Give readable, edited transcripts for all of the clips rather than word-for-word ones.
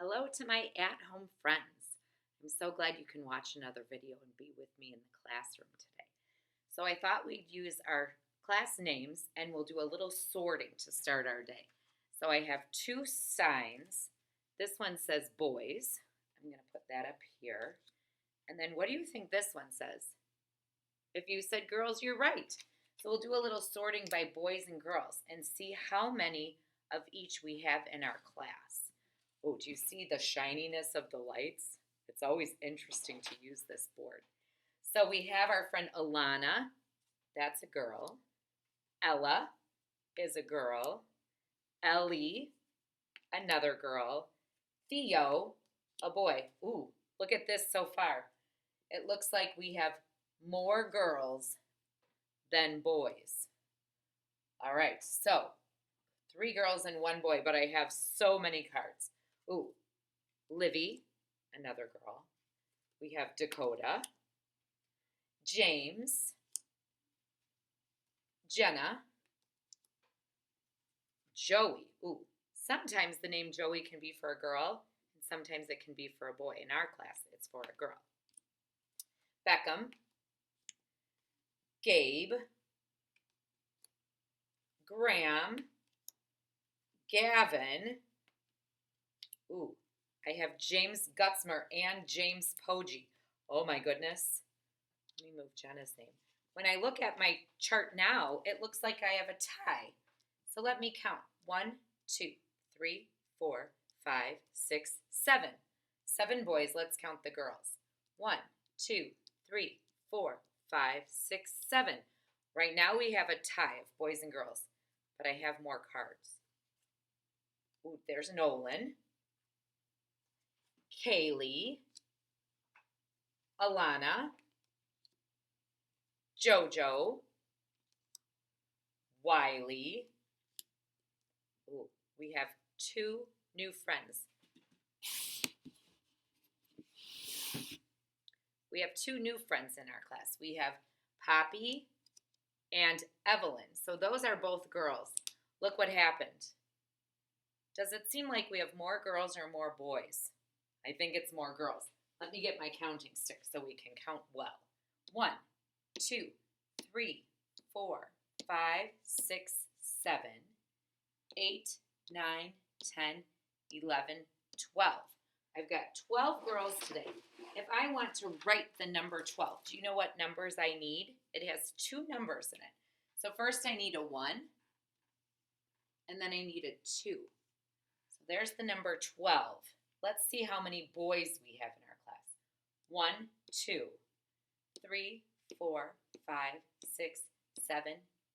Hello to my at-home friends. I'm so glad you can watch another video and be with me in the classroom today. So I thought we'd use our class names and we'll do a little sorting to start our day. So I have two signs. This one says boys. I'm going to put that up here. And then what do you think this one says? If you said girls, you're right. So we'll do a little sorting by boys and girls and see how many of each we have in our class. Oh, do you see the shininess of the lights? It's always interesting to use this board. So we have our friend Alana, that's a girl. Ella is a girl. Ellie, another girl. Theo, a boy. Ooh, look at this so far. It looks like we have more girls than boys. All right, so 3 girls and 1 boy, but I have so many cards. Ooh, Livy, another girl. We have Dakota, James, Jenna, Joey. Ooh, sometimes the name Joey can be for a girl, and sometimes it can be for a boy. In our class, it's for a girl. Beckham, Gabe, Graham, Gavin. Ooh, I have James Gutzmer and James Poggi. Oh my goodness. Let me move Jenna's name. When I look at my chart now, it looks like I have a tie. So let me count. 1, 2, 3, 4, 5, 6, 7. 7 boys. Let's count the girls. 1, 2, 3, 4, 5, 6, 7. Right now we have a tie of boys and girls, but I have more cards. Ooh, there's Nolan, Kaylee, Alana, Jojo, Wiley. Ooh, we have 2 new friends. We have 2 new friends in our class. We have Poppy and Evelyn. So those are both girls. Look what happened. Does it seem like we have more girls or more boys? I think it's more girls. Let me get my counting stick so we can count well. 1, 2, 3, 4, 5, 6, 7, 8, 9, 10, 11, 12. I've got 12 girls today. If I want to write the number 12, do you know what numbers I need? It has 2 numbers in it. So first I need a 1, and then I need a 2. So there's the number 12. Let's see how many boys we have in our class. 1, 2, 3, 4, 5, 6, 7,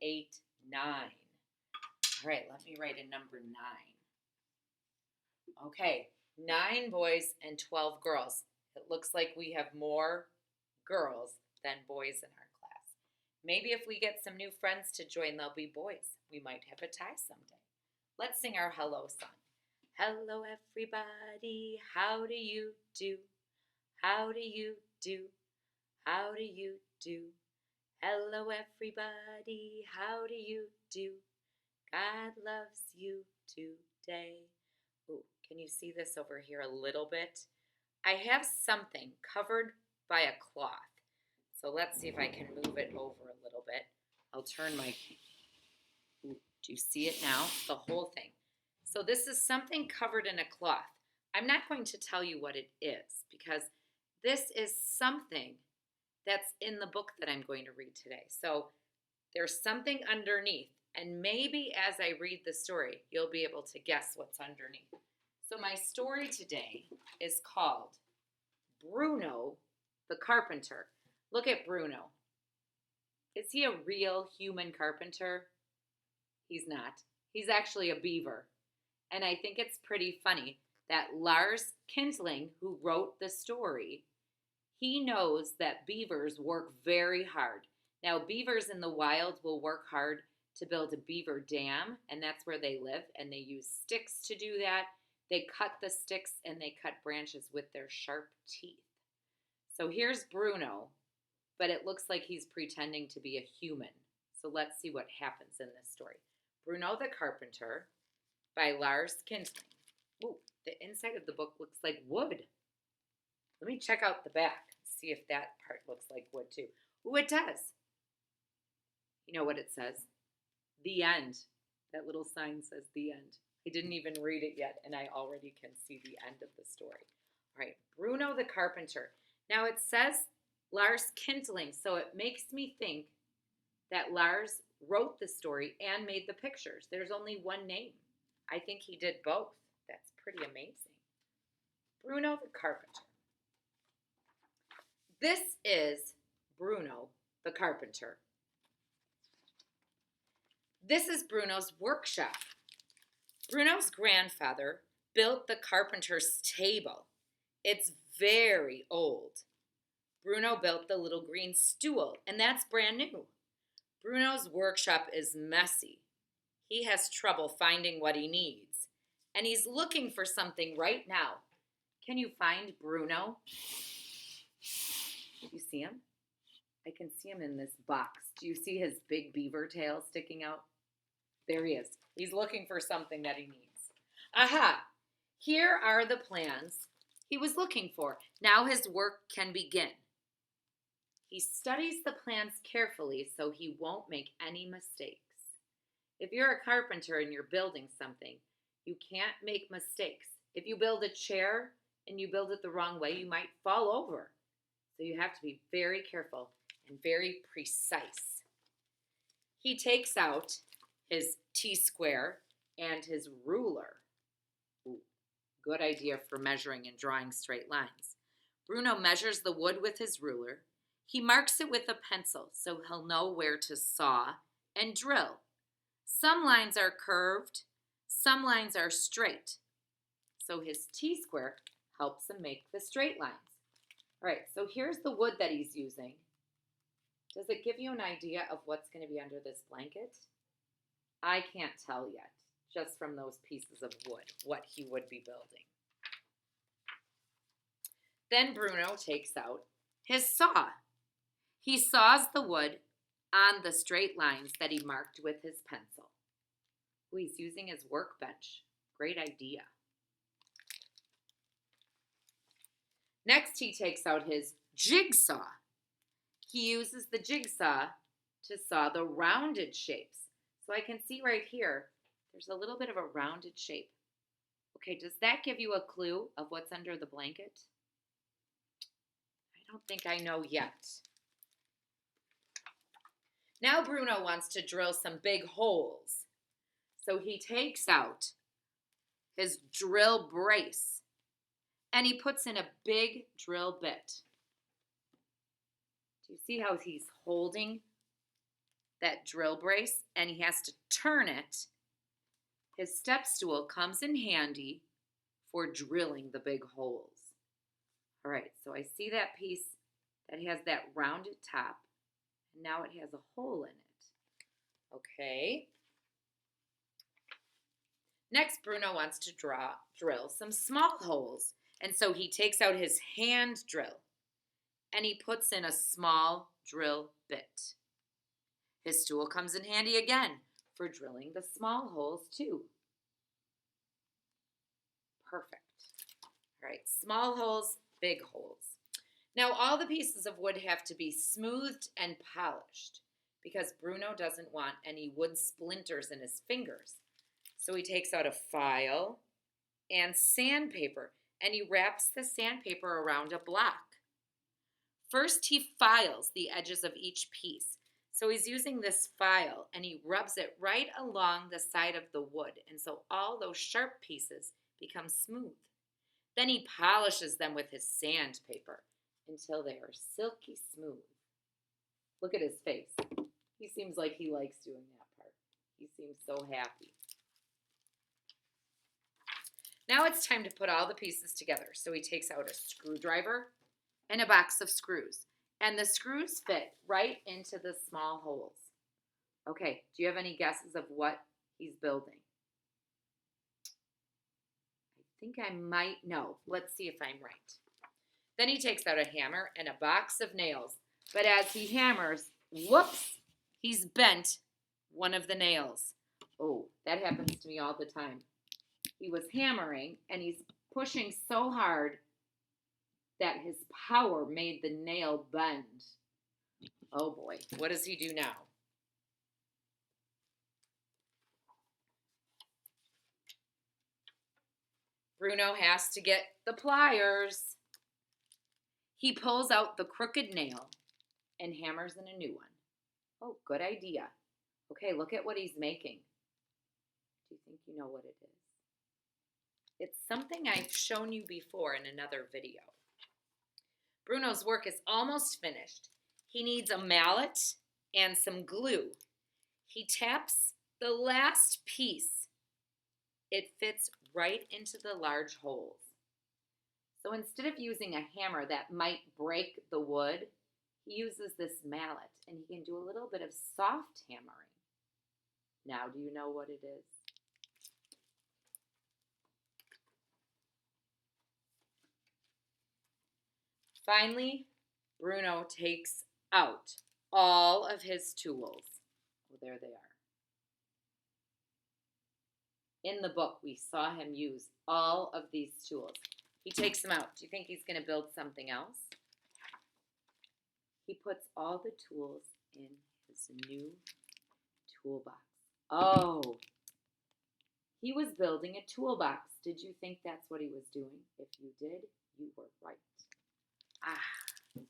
8, 9. All right, let me write a number 9. Okay, 9 boys and 12 girls. It looks like we have more girls than boys in our class. Maybe if we get some new friends to join, they'll be boys. We might have a tie someday. Let's sing our hello song. Hello everybody, how do you do? How do you do? How do you do? Hello everybody, how do you do? God loves you today. Ooh, can you see this over here a little bit? I have something covered by a cloth. So let's see if I can move it over a little bit. I'll turn my, ooh, do you see it now? The whole thing. So this is something covered in a cloth. I'm not going to tell you what it is because this is something that's in the book that I'm going to read today. So there's something underneath, and maybe as I read the story, you'll be able to guess what's underneath. So my story today is called Bruno the Carpenter. Look at Bruno. Is he a real human carpenter? He's not. He's actually a beaver. And I think it's pretty funny that Lars Kindling, who wrote the story, he knows that beavers work very hard. Now, beavers in the wild will work hard to build a beaver dam, and that's where they live, and they use sticks to do that. They cut the sticks and they cut branches with their sharp teeth. So here's Bruno, but it looks like he's pretending to be a human. So let's see what happens in this story. Bruno the Carpenter by Lars Kindling. Ooh, the inside of the book looks like wood. Let me check out the back, see if that part looks like wood too. Ooh, it does. You know what it says? The end. That little sign says the end. I didn't even read it yet, and I already can see the end of the story. All right, Bruno the Carpenter. Now it says Lars Kindling, so it makes me think that Lars wrote the story and made the pictures. There's only one name. I think he did both. That's pretty amazing. Bruno the Carpenter. This is Bruno the Carpenter. This is Bruno's workshop. Bruno's grandfather built the carpenter's table. It's very old. Bruno built the little green stool, and that's brand new. Bruno's workshop is messy. He has trouble finding what he needs, and he's looking for something right now. Can you find Bruno? Do you see him? I can see him in this box. Do you see his big beaver tail sticking out? There he is. He's looking for something that he needs. Aha! Here are the plans he was looking for. Now his work can begin. He studies the plans carefully so he won't make any mistakes. If you're a carpenter and you're building something, you can't make mistakes. If you build a chair and you build it the wrong way, you might fall over. So you have to be very careful and very precise. He takes out his T-square and his ruler. Ooh, good idea for measuring and drawing straight lines. Bruno measures the wood with his ruler. He marks it with a pencil so he'll know where to saw and drill. Some lines are curved, some lines are straight. So his T-square helps him make the straight lines. All right, so here's the wood that he's using. Does it give you an idea of what's going to be under this blanket? I can't tell yet, just from those pieces of wood, what he would be building. Then Bruno takes out his saw. He saws the wood on the straight lines that he marked with his pencil. Ooh, he's using his workbench. Great idea. Next, he takes out his jigsaw. He uses the jigsaw to saw the rounded shapes. So I can see right here, there's a little bit of a rounded shape. Okay, does that give you a clue of what's under the blanket? I don't think I know yet. Now Bruno wants to drill some big holes. So he takes out his drill brace and he puts in a big drill bit. Do you see how he's holding that drill brace and he has to turn it? His step stool comes in handy for drilling the big holes. All right, so I see that piece that has that rounded top, and now it has a hole in it. Okay. Next, Bruno wants to drill some small holes, and so he takes out his hand drill and he puts in a small drill bit. His tool comes in handy again for drilling the small holes too. Perfect. All right, small holes, big holes. Now all the pieces of wood have to be smoothed and polished because Bruno doesn't want any wood splinters in his fingers. So he takes out a file and sandpaper and he wraps the sandpaper around a block. First, he files the edges of each piece. So he's using this file and he rubs it right along the side of the wood. And so all those sharp pieces become smooth. Then he polishes them with his sandpaper until they are silky smooth. Look at his face. He seems like he likes doing that part. He seems so happy. Now it's time to put all the pieces together. So he takes out a screwdriver and a box of screws. And the screws fit right into the small holes. Okay, do you have any guesses of what he's building? I think I might know. Let's see if I'm right. Then he takes out a hammer and a box of nails. But as he hammers, whoops, he's bent one of the nails. Oh, that happens to me all the time. He was hammering and he's pushing so hard that his power made the nail bend. Oh boy, what does he do now? Bruno has to get the pliers. He pulls out the crooked nail and hammers in a new one. Oh, good idea. Okay, look at what he's making. Do you think you know what it is? It's something I've shown you before in another video. Bruno's work is almost finished. He needs a mallet and some glue. He taps the last piece. It fits right into the large holes. So instead of using a hammer that might break the wood, he uses this mallet and he can do a little bit of soft hammering. Now, do you know what it is? Finally, Bruno takes out all of his tools. Oh, there they are. In the book, we saw him use all of these tools. He takes them out. Do you think he's going to build something else? He puts all the tools in his new toolbox. Oh, he was building a toolbox. Did you think that's what he was doing? If you did, you were right. Ah,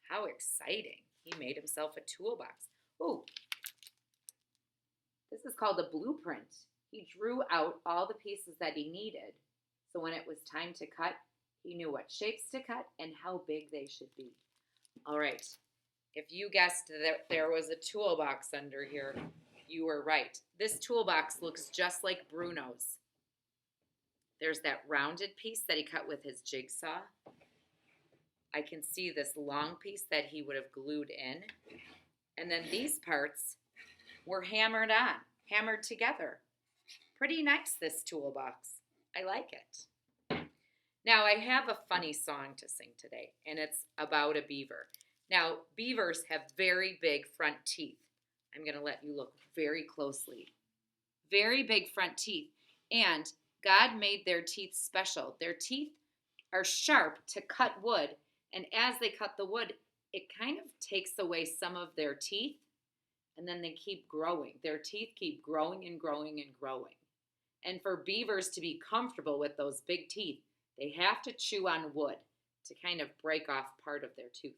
how exciting. He made himself a toolbox. Oh, this is called a blueprint. He drew out all the pieces that he needed. So when it was time to cut, he knew what shapes to cut and how big they should be. All right. If you guessed that there was a toolbox under here, you were right. This toolbox looks just like Bruno's. There's that rounded piece that he cut with his jigsaw. I can see this long piece that he would have glued in. And then these parts were hammered on, hammered together. Pretty nice, this toolbox. I like it. Now, I have a funny song to sing today, and it's about a beaver. Now, beavers have very big front teeth. I'm going to let you look very closely. Very big front teeth. And God made their teeth special. Their teeth are sharp to cut wood. And as they cut the wood, it kind of takes away some of their teeth. And then they keep growing. Their teeth keep growing and growing and growing. And for beavers to be comfortable with those big teeth, they have to chew on wood to kind of break off part of their tooth.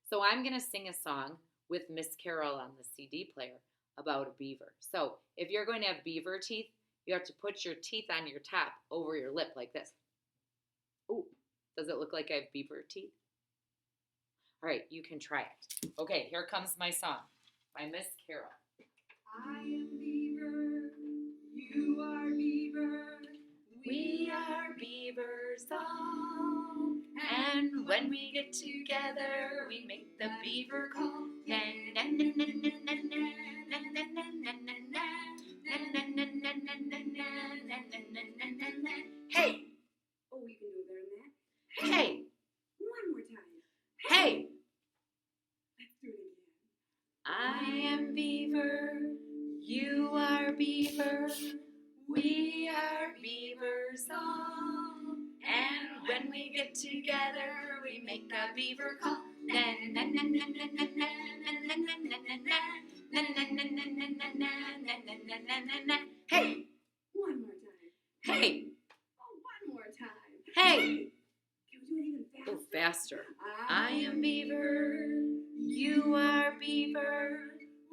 So I'm going to sing a song with Miss Carol on the CD player about a beaver. So if you're going to have beaver teeth, you have to put your teeth on your top over your lip like this. Ooh, does it look like I have beaver teeth? All right, you can try it. Okay, here comes my song by Miss Carol. I am beaver, you are beaver, we are beavers all. And when we get together, we make the beaver call. Na na na na na na na na na na na na. Hey! Oh, we can do it better than that. Hey! One more time. Hey! Let's do it again. I am beaver, you are beaver, we are beavers all. And when we get together, we make a beaver call. Na na na na na na na na na na na na. Na na na na na na na na na na na na. Hey! One more time. Hey! Oh, one more time. Hey! Can we do it even faster? Oh, faster. I am beaver, you are beaver,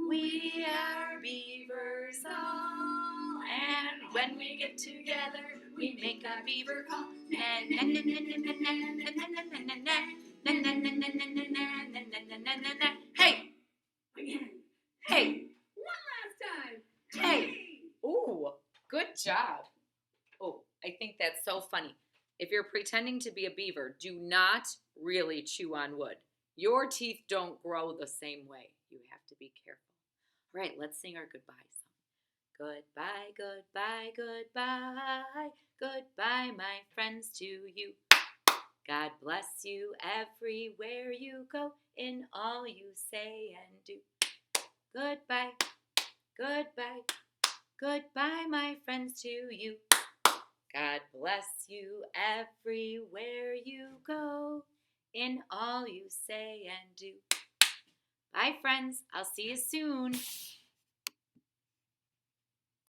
we are beavers all. And when we get together, we make a beaver call. Na na na na na na na na na na na. Na na na na na na na na na na na na. Hey! Again. Hey! One last time. Hey! Ooh, good job. Oh, I think that's so funny. If you're pretending to be a beaver, do not really chew on wood. Your teeth don't grow the same way. You have to be careful. All right, let's sing our goodbye song. Goodbye, goodbye, goodbye. Goodbye, my friends, to you. God bless you everywhere you go, in all you say and do. Goodbye, goodbye, goodbye, my friends, to you. God bless you everywhere you go, in all you say and do. Bye, friends. I'll see you soon.